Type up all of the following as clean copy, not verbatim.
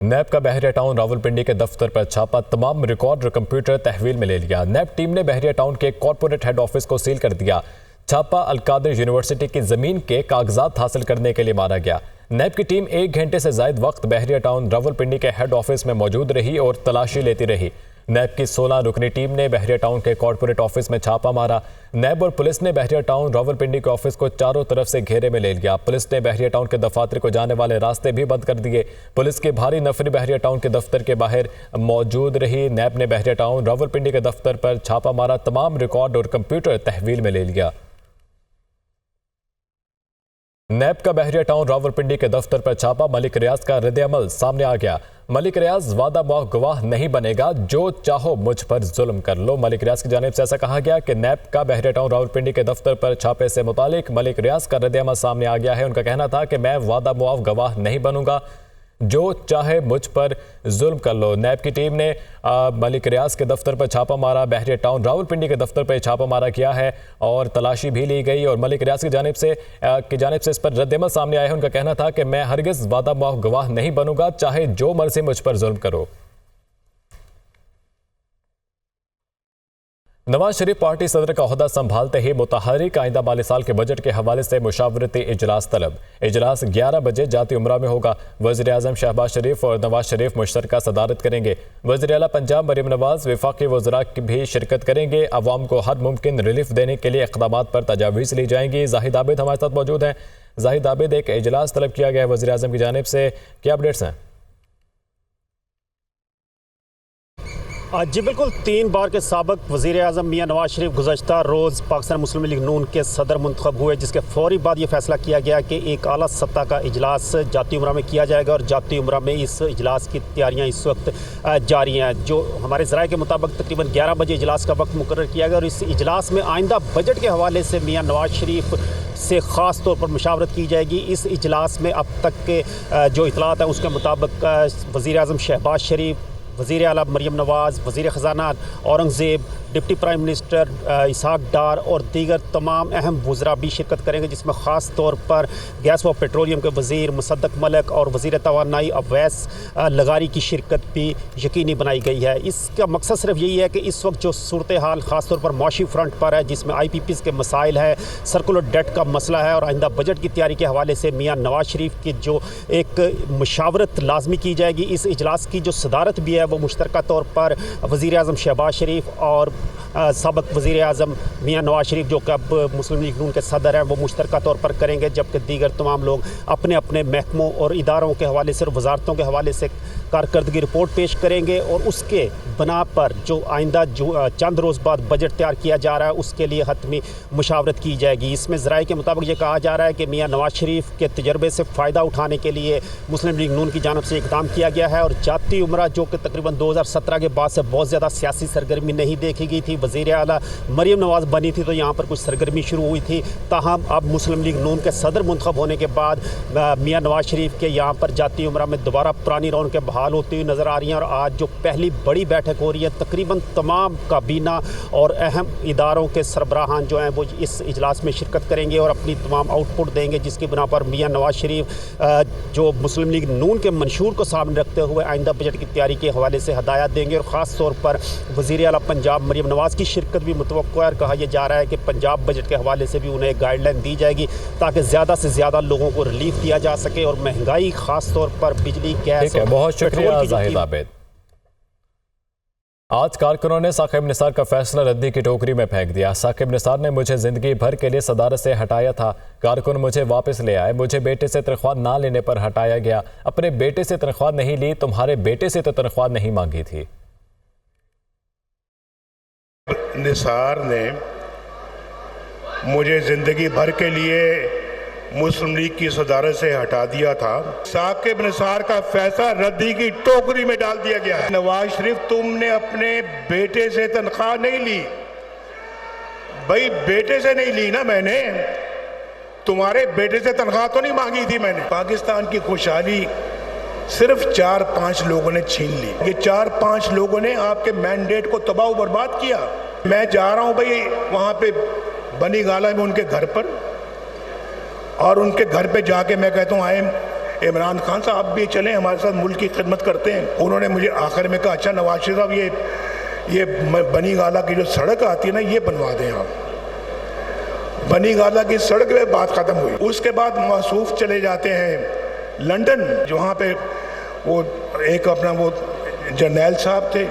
नैब का बहरिया टाउन रावलपिंडी के दफ्तर पर छापा, तमाम रिकॉर्ड और कंप्यूटर तहवील में ले लिया। नैब टीम ने बहरिया टाउन के कॉर्पोरेट हेड ऑफिस को सील कर दिया। छापा अलकादिर यूनिवर्सिटी की जमीन के कागजात हासिल करने के लिए मारा गया। नैब की टीम 1 घंटे से ज्यादा वक्त बहरिया टाउन रावलपिंडी के हेड ऑफिस में मौजूद रही और तलाशी लेती रही। नैब की 16 रुकनी टीम ने बहरिया टाउन के कॉर्पोरेट ऑफिस में छापा मारा। नैब और पुलिस ने बहरिया टाउन रावलपिंडी के ऑफिस को चारों तरफ से घेरे में ले लिया। पुलिस ने बहरिया टाउन के दफातर को जाने वाले रास्ते भी बंद कर दिए। पुलिस की भारी नफरी बहरिया टाउन के दफ्तर के बाहर मौजूद रही। नैब ने बहरिया टाउन रावलपिंडी के दफ्तर पर छापा मारा, तमाम रिकॉर्ड और कंप्यूटर तहवील में ले लिया। नैब का बहरिया टाउन रावलपिंडी के दफ्तर पर छापा, मलिक रियाज का रद्द-ए-अमल सामने आ गया। मलिक रियाज वादा मुआफ गवाह नहीं बनेगा, जो चाहो मुझ पर जुल्म कर लो। मलिक रियाज की जानिब से ऐसा कहा गया कि नैब का बहरिया टाउन रावलपिंडी के दफ्तर पर छापे से मुतालिक मलिक रियाज का रद्द-ए-अमल सामने आ गया है। उनका कहना था कि मैं वादा मुआफ गवाह नहीं बनूंगा, जो चाहे मुझ पर जुल्म कर लो। नैब की टीम ने मलिक रियाज के दफ्तर पर छापा मारा, बहरिया टाउन रावलपिंडी के दफ्तर पर छापा मारा किया है और तलाशी भी ली गई। और मलिक रियाज की जानिब से इस पर रद्द-ए-अमल सामने आया है। उनका कहना था कि मैं हरगिज वादा मुआफ गवाह नहीं बनूंगा, चाहे जो मर्जी मुझ पर जुल्म करो। नवाज शरीफ पार्टी सदर का ओहदा संभालते ही मुतहर्रिक आइंदा माली साल के बजट के हवाले से मुशावरती इजलास तलब। इजलास 11 बजे जाती उमरा में होगा। वज़ीर आज़म शहबाज शरीफ और नवाज शरीफ मुश्तरका सदारत करेंगे। वज़ीर आला पंजाब मरीम नवाज वफाकी वज़रा भी शिरकत करेंगे। अवाम को हर मुमकिन रिलीफ देने के लिए इक़दामात पर तजावीज़ ली जाएंगी। जाहिद आबिद हमारे साथ मौजूद हैं। जाहिद आबिद, एक इजलास तलब किया गया है वज़ीर आज़म की जानिब से, क्या अपडेट्स हैं? जी बिल्कुल, 3 बार के साबिक वज़ीर आज़म मियाँ नवाज शरीफ गुज़श्ता रोज़ पाकिस्तान मुस्लिम लीग नून के सदर मुंतखब हुए, जिसके फौरी बाद ये फैसला किया गया कि एक आला सत्ता का इजलास जाती उमरा में किया जाएगा। और जाती उमरा में इस इजलास की तैयारियाँ इस वक्त जारी हैं। जो हमारे ज़राए के मुताबिक तकरीबन 11 बजे इजलास का वक्त मुकर्रर किया गया और इस इजलास में आइंदा बजट के हवाले से मियाँ नवाज शरीफ से ख़ास तौर पर मुशावरत की जाएगी। इस इजलास में अब तक के जो इतलात हैं उसके मुताबिक वज़ीर आज़म शहबाज शरीफ, वज़ीर आला मरीम नवाज़, वज़ीर ख़जाना औरंगज़ेब, डिप्टी प्राइम मिनिस्टर इसहाक डार और दीगर तमाम अहम वज़रा भी शिरकत करेंगे, जिसमें ख़ास तौर पर गैस व पेट्रोलियम के वज़ीर मुसद्दक मलिक और वज़ीर तवानाई अवैस लगारी की शिरकत भी यकीनी बनाई गई है। इसका मकसद सिर्फ यही है कि इस वक्त जो सूरत हाल ख़ास तौर पर माशी फ्रंट पर है, जिसमें IPPs के मसाइल है, सर्कुलर डेट का मसला है और आइंदा बजट की तैयारी के हवाले से मियाँ नवाज शरीफ की जो एक मुशावरत लाजमी की जाएगी। इस इजलास की जो सदारत भी है वो मुश्तरका तौर पर वज़ीर आज़म शहबाज शरीफ और सबक वज़ीर आज़म मियाँ नवाज शरीफ, जो कि अब मुस्लिम लीग नून के सदर हैं, वो मुश्तरका तौर पर करेंगे, जबकि दीगर तमाम लोग अपने अपने महकमों और इदारों के हवाले से और वजारतों के हवाले से कारकर्दगी रिपोर्ट पेश करेंगे। और उसके बना पर जो आइंदा जो चंद रोज़ बाद बजट तैयार किया जा रहा है उसके लिए हतमी मुशावरत की जाएगी। इसमें ज़राए के मुताबिक ये कहा जा रहा है कि मियाँ नवाज शरीफ के तजर्बे से फ़ायदा उठाने के लिए मुस्लिम लीग नून की जानिब से इक़दाम किया गया है। और जाती उमरा जो कि तकरीबन 2017 के बाद से बहुत ज़्यादा सियासी सरगर्मी नहीं देखी गई थी, वज़ीर आला मरीम नवाज़ बनी थी तो यहाँ पर कुछ सरगर्मी शुरू हुई थी। ताहम अब मुस्लिम लीग नून के सदर मुंतखब होने के बाद मियाँ नवाज शरीफ के यहाँ पर जाती उमरा में दोबारा पुरानी रौनक के बहाल होती हुई नज़र आ रही हैं। और आज जो पहली बड़ी बैठक हो रही है, तकरीबन तमाम काबीना और अहम इदारों के सरबराहान जो हैं वो इस इजलास में शिरकत करेंगे और अपनी तमाम आउटपुट देंगे, जिसकी बिना पर मियाँ नवाज शरीफ जो मुस्लिम लीग नून के मंशूर को सामने रखते हुए आइंदा बजट की तैयारी के हवाले से हदायत देंगे। और ख़ास तौर पर वज़ीर आला पंजाब मरीम नवाज़ की शिरकत भी मुतवक्को है। कहा यह जा रहा है कि पंजाब बजट के हवाले से भी उन्हें गाइडलाइन दी जाएगी ताकि ज़्यादा से ज़्यादा लोगों को रिलीफ दिया जा सके और महंगाई ख़ास तौर पर बिजली, गैस, बहुत शुक्रिया जाहिद आबिद। आज कारकुनों ने साकिब निसार का फैसला रद्दी की टोकरी में फेंक दिया। साकिब निसार ने मुझे जिंदगी भर के लिए सदारत से हटाया था, कारकुन मुझे वापस ले आए, मुझे बेटे से तनख्वाह ना लेने पर हटाया गया। अपने बेटे से तनख्वाह नहीं ली, तुम्हारे बेटे से तो तनख्वाह नहीं मांगी थी। निसार ने मुझे जिंदगी भर के लिए मुस्लिम लीग की सदारत से हटा दिया था। साकिब निसार का फैसला रद्दी की टोकरी में डाल दिया गया है। नवाज शरीफ, तुमने अपने बेटे से तनख्वाह नहीं ली। भाई बेटे से नहीं ली ना मैंने, तुम्हारे बेटे से तनख्वाह तो नहीं मांगी थी मैंने। पाकिस्तान की खुशहाली सिर्फ 4-5 लोगों ने छीन ली। ये 4-5 लोगों ने आपके मैंडेट को तबाह बर्बाद किया। मैं जा रहा हूं भाई वहां पे बनी गाला में उनके घर पर, और उनके घर पे जाके मैं कहता हूं आई एम इमरान खान साहब भी चलें हमारे साथ, मुल्क की खिदमत करते हैं। उन्होंने मुझे आखिर में कहा, अच्छा नवाज शरीफ साहब ये बनी गाला की जो सड़क आती है ना, ये बनवा दें आप। बनी गाला की सड़क पे बात ख़त्म हुई। उसके बाद मौसूफ चले जाते हैं लंदन, जहाँ पे वो एक अपना वो जर्नैल साहब थे,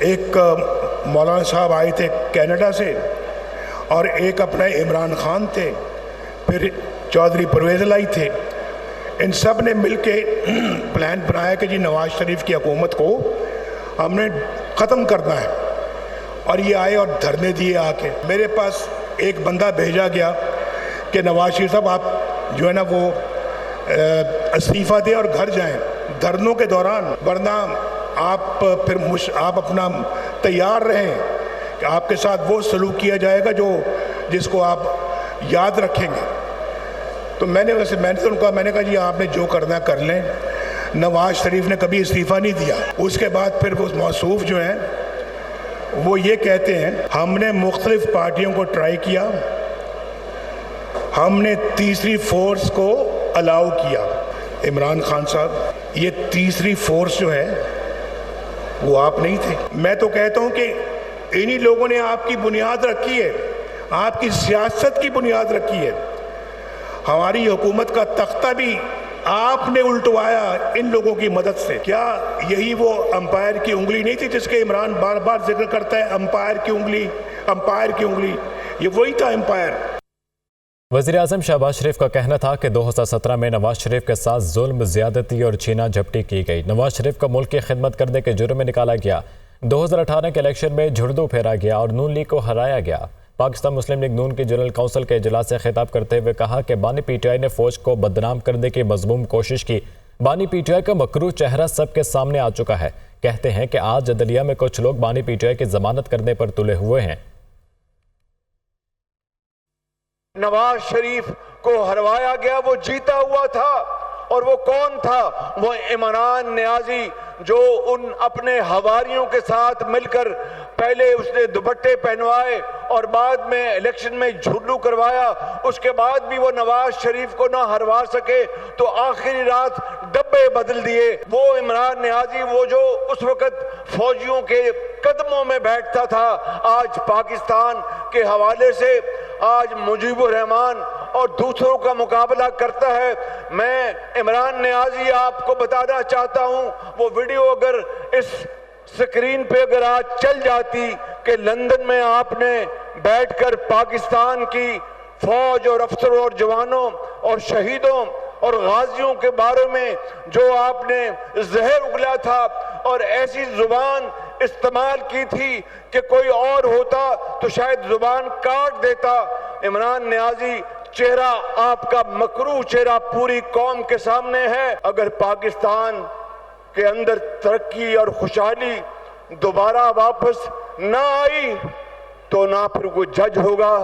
एक मौलाना साहब आए थे कनाडा से, और एक अपना इमरान खान थे, फिर चौधरी परवेज़ लाई थे। इन सब ने मिलके प्लान बनाया कि जी नवाज शरीफ की हुकूमत को हमने ख़त्म करना है, और ये आए और धरने दिए आके। मेरे पास एक बंदा भेजा गया कि नवाज शरीफ साहब आप जो है ना वो इस्तीफ़ा दें और घर जाएं धरनों के दौरान, वरना आप आप अपना तैयार रहें कि आपके साथ वो सलूक किया जाएगा जिसको आप याद रखेंगे। तो मैंने तो उनका मैंने कहा जी आपने जो करना कर लें। नवाज शरीफ ने कभी इस्तीफ़ा नहीं दिया। उसके बाद फिर वो मौसूफ जो हैं वो ये कहते हैं, हमने मुख्तलिफ पार्टियों को ट्राई किया, हमने तीसरी फोर्स को अलाउ किया। इमरान खान साहब, ये तीसरी फोर्स जो है वो आप नहीं थे। मैं तो कहता हूँ कि इन्हीं लोगों ने आपकी बुनियाद रखी है, आपकी सियासत की बुनियाद रखी है। हमारी हुकूमत का तख्ता भी आपने उल्टवाया इन लोगों की मदद से। क्या यही वो अंपायर की उंगली नहीं थी जिसके इमरान बार बार जिक्र करता है, अंपायर की उंगली, अंपायर की उंगली? ये वही था अंपायर। वज़ीर-ए-आज़म शहबाज शरीफ का कहना था कि 2017 में नवाज शरीफ के साथ जुल्म, ज़्यादती और छीना झपटी की गई। नवाज शरीफ को मुल्क की खिदमत करने के जुर्म में निकाला गया। 2018 के इलेक्शन में झुर्दू फेरा गया और नून लीग को हराया गया। पाकिस्तान मुस्लिम लीग नून की जनरल काउंसिल के इजलास से खिताब करते हुए कहा कि बानी पीटीआई ने फौज को बदनाम करने की मज़मूम कोशिश की। बानी पीटीआई का मकरूह चेहरा सबके सामने आ चुका है। कहते हैं कि आज अदलिया में कुछ लोग बानी पीटीआई की जमानत करने पर तुले हुए हैं। नवाज शरीफ को हरवाया गया, वो जीता हुआ था, और वो कौन था? वो इमरान नियाजी, जो उन अपने हवारियों के साथ मिलकर पहले उसने दुपट्टे पहनवाए और बाद में इलेक्शन में झुर्लू करवाया। उसके बाद भी वो नवाज शरीफ को ना हरवा सके तो आखिरी रात डब्बे बदल दिए। वो इमरान नियाजी, वो जो उस वक्त फौजियों के कदमों में बैठता था, आज पाकिस्तान के हवाले से आज मुजीबुर रहमान और दूसरों का मुकाबला करता है। मैं इमरान नियाजी आपको बताना चाहता हूं, वो वीडियो अगर इस स्क्रीन पे अगर आज चल जाती कि लंदन में आपने बैठकर पाकिस्तान की फौज और अफसरों और जवानों और शहीदों और गाजियों के बारे में जो आपने जहर उगला था और ऐसी जुबान इस्तेमाल की थी कि कोई और होता तो शायद जुबान काट देता। इमरान नियाजी, चेहरा आपका मकरूह चेहरा पूरी कौम के सामने है। अगर पाकिस्तान के अंदर तरक्की और खुशहाली दोबारा वापस ना आई तो ना फिर कोई जज होगा,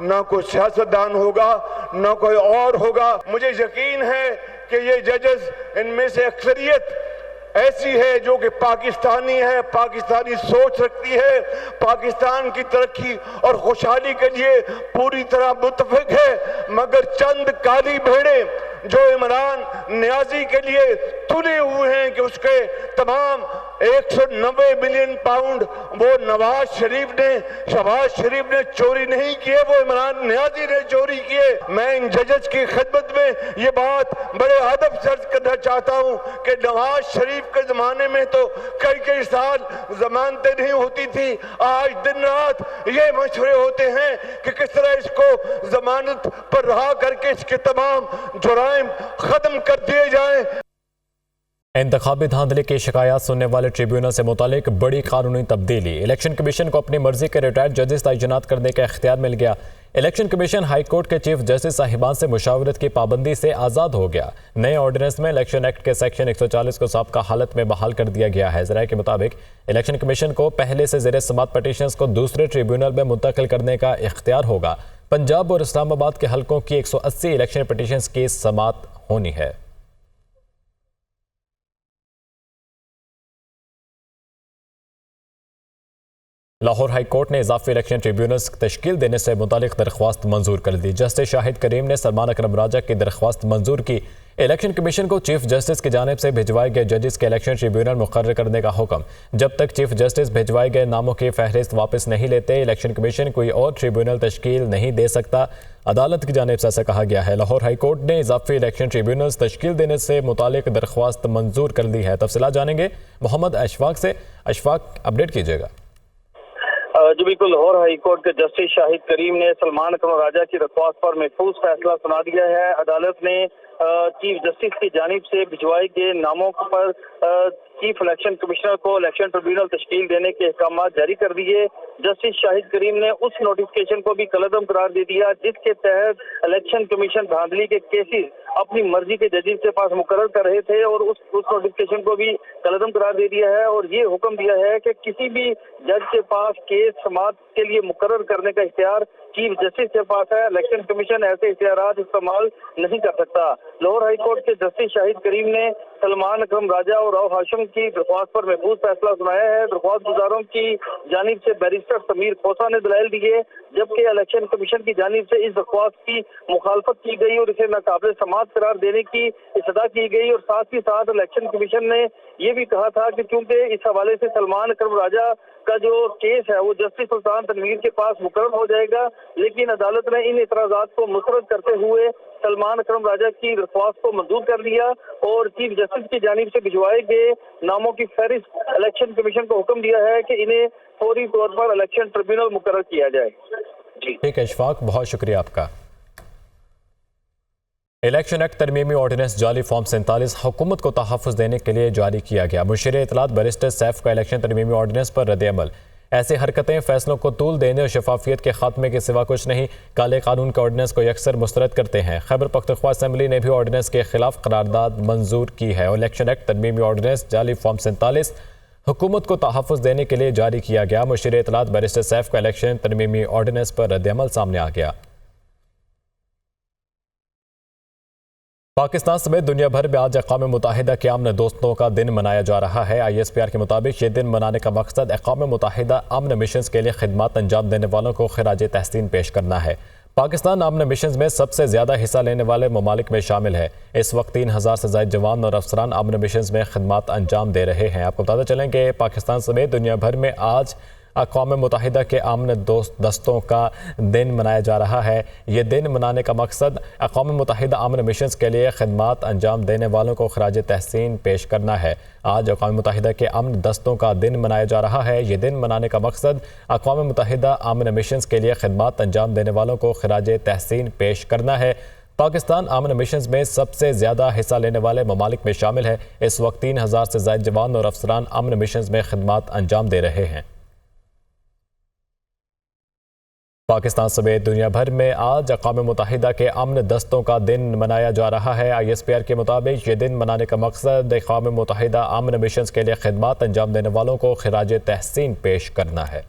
ना कोई सियासतदान होगा, ना कोई और होगा। मुझे यकीन है कि ये जजेस, इनमें से अक्सरियत ऐसी है जो कि पाकिस्तानी है, पाकिस्तानी सोच रखती है, पाकिस्तान की तरक्की और खुशहाली के लिए पूरी तरह मुत्तफिक है। मगर चंद काली भेड़ें जो इमरान नियाजी के लिए तुले हुए हैं कि उसके तमाम 190 बिलियन पाउंड वो नवाज शरीफ ने, शहबाज शरीफ ने चोरी नहीं किए, वो इमरान नियाजी ने चोरी किए। मैं इन जजेस की खिदमत में ये बात बड़े अदब से अर्ज करना चाहता हूं कि नवाज शरीफ के जमाने में तो कई साल जमानतें नहीं होती थी। आज दिन रात ये मशवरे होते हैं कि किस तरह इसको जमानत पर रहा करके इसके तमाम जुराइम खत्म कर दिए जाएं। इंतखाबी धांधली की शिकायत सुनने वाले ट्रिब्यूनल से मुतालिक बड़ी कानूनी तब्दीली। इलेक्शन कमीशन को अपनी मर्जी के रिटायर्ड जजेस तैनात करने का इख्तियार मिल गया। इलेक्शन कमीशन हाई कोर्ट के चीफ जस्टिस साहिबान से मुशावरत की पाबंदी से आज़ाद हो गया। नए ऑर्डिनेंस में इलेक्शन एक्ट के सेक्शन 140 को साबका हालत में बहाल कर दिया गया है। ज़राए के मुताबिक इलेक्शन कमीशन को पहले से ज़ेरे समात पटिशंस को दूसरे ट्रिब्यूनल में मुंतकिल करने का इख्तियार होगा। पंजाब और इस्लामाबाद के हलकों की 180 इलेक्शन पटिशंस की समात होनी है। लाहौर हाई कोर्ट ने इजाफी इलेक्शन ट्रिब्यूनल्स तश्कील देने से मुतालिक दरख्वास्त मंजूर कर दी। जस्टिस शाहिद करीम ने सलमान अकरम राजा की दरख्वास्त मंजूर की। इलेक्शन कमीशन को चीफ जस्टिस की जानिब से भिजवाए गए जजेस के इलेक्शन ट्रिब्यूनल मुकर्रर करने का हुक्म। जब तक चीफ जस्टिस भिजवाए गए नामों की फहरिस्त वापस नहीं लेते, इलेक्शन कमीशन कोई और ट्रिब्यूनल तश्कील नहीं दे सकता। अदालत की जानिब से ऐसा कहा गया है। लाहौर हाई कोर्ट ने इजाफी इलेक्शन ट्रिब्यूनल्स तश्कील देने से मुतालिक दरख्वास्त मंजूर कर दी है। तफसीलात जानेंगे मोहम्मद अशफाक से। अशफाक, अपडेट कीजिएगा। जी बिल्कुल, लाहौर हाई कोर्ट के जस्टिस शाहिद करीम ने सलमान अकरम राजा की दरख्वास्त पर महफूज फैसला सुना दिया है। अदालत ने चीफ जस्टिस की जानिब से भिजवाए गए नामों पर चीफ इलेक्शन कमिश्नर को इलेक्शन ट्रिब्यूनल तश्कील देने के अहकाम जारी कर दिए। जस्टिस शाहिद करीम ने उस नोटिफिकेशन को भी कलअदम करार दे दिया जिसके तहत इलेक्शन कमीशन धांधली के केसेस अपनी मर्जी के जजेस के पास मुकर्रर कर रहे थे और उस नोटिफिकेशन को भी कलअदम करार दे दिया है और ये हुक्म दिया है कि किसी भी जज के पास केस समाअत के लिए मुकर्रर करने का इख्तियार चीफ जस्टिस के पास है। इलेक्शन कमीशन ऐसे इख्तियारात इस्तेमाल नहीं कर सकता। लाहौर हाई कोर्ट के जस्टिस शाहिद करीम ने सलमान अकरम राजा और राव हाशिम की दरख्वास्त पर महफूज फैसला सुनाया है। दरख्वास्त गुजारों की जानिब से बैरिस्टर समीर खोसा ने दलाइल दिए, जबकि इलेक्शन कमीशन की जानिब से इस दरख्वास्त की मुखालफत की गई और इसे नाकाबिल समाअत करार देने की इस्तदा की गई। और साथ ही साथ इलेक्शन कमीशन ने यह भी कहा था कि क्योंकि इस हवाले से सलमान अकरम राजा का जो केस है वो जस्टिस सुल्तान तनवीर के पास मुकर्रर हो जाएगा, लेकिन अदालत ने इन इतराजात को मुस्तरद करते हुए सलमान अकरम राजा की दरख्वास्त को मंजूर कर दिया और चीफ जस्टिस की जानिब से भिजवाए गए नामों की फहरिस्त इलेक्शन कमीशन को हुक्म दिया है कि इन्हें फौरी तौर पर इलेक्शन ट्रिब्यूनल मुकर्रर किया जाए। जी ठीक है अशफाक, बहुत शुक्रिया आपका। इलेक्शन एक्ट तरमीमी ऑर्डिनेंस जाली फॉर्म 47 हुकूमत को तहफ़्फ़ुज़ देने के लिए जारी किया गया। मुशीर इत्तलात बैरिस्टर सैफ का इलेक्शन तरमीमी ऑर्डिनेंस पर रद्द-ए-अमल। ऐसी हरकतें फैसलों को तूल देने और शफाफियत के खात्मे के सिवा कुछ नहीं। काले कानून के ऑर्डिनेंस को यकसर मुस्तरद करते हैं। खैबर पख्तूनख्वा असम्बली ने भी ऑर्डिनेंस के खिलाफ करारदाद मंजूर की है और इलेक्शन एक्ट तरमीमी ऑर्डिनेंस जाली फॉर्म 47 हुकूमत को तहफ़्फ़ुज़ देने के लिए जारी किया गया। मुशीर इत्तलात बैरिस्टर सैफ का इलेक्शन तरमीमी ऑर्डिनेंस पर रद्द-ए-अमल सामने आ गया। पाकिस्तान समेत दुनिया भर में आज अक़वाम मुत्तहिदा के अमन दोस्तों का दिन मनाया जा रहा है। ISPR के मुताबिक ये दिन मनाने का मकसद अक़वाम मुत्तहिदा अमन मिशन के लिए खिदमत अंजाम देने वालों को खिराज तहसीन पेश करना है। पाकिस्तान अमन मिशन में सबसे ज़्यादा हिस्सा लेने वाले ममालिक में शामिल है। इस वक्त 3000 से ज़ायद जवान और अफसरान अमन मिशन में खिदमत अंजाम दे रहे हैं। आपको बताते चलें कि पाकिस्तान समेत दुनिया भर में आज अक़वाम मुत्तहिदा के अमन दस्तों का दिन मनाया जा रहा है। ये दिन मनाने का मकसद अक़वाम मुत्तहिदा अमन मिशन के लिए खिदमत अंजाम देने वालों को खिराज तहसीन पेश करना है। आज अक़वाम मुत्तहिदा के अमन दस्तों का दिन मनाया जा रहा है। ये दिन मनाने का मकसद अक़वाम मुत्तहिदा अमन मिशन के लिए खिदमत अंजाम देने वालों को खिराज तहसीन पेश करना है। पाकिस्तान अमन मिशन में सबसे ज़्यादा हिस्सा लेने वाले ममालिक में शामिल है। इस वक्त 3000 से ज़ायद जवान और अफसरान अमन मिशन में खिदमत अंजाम दे रहे हैं। पाकिस्तान समेत दुनिया भर में आज अक़वाम मुत्तहिदा के अमन दस्तों का दिन मनाया जा रहा है। ISPR के मुताबिक ये दिन मनाने का मकसद अक़वाम मुत्तहिदा अमन मिशन के लिए खिदमत अंजाम देने वालों को खिराज तहसीन पेश करना है।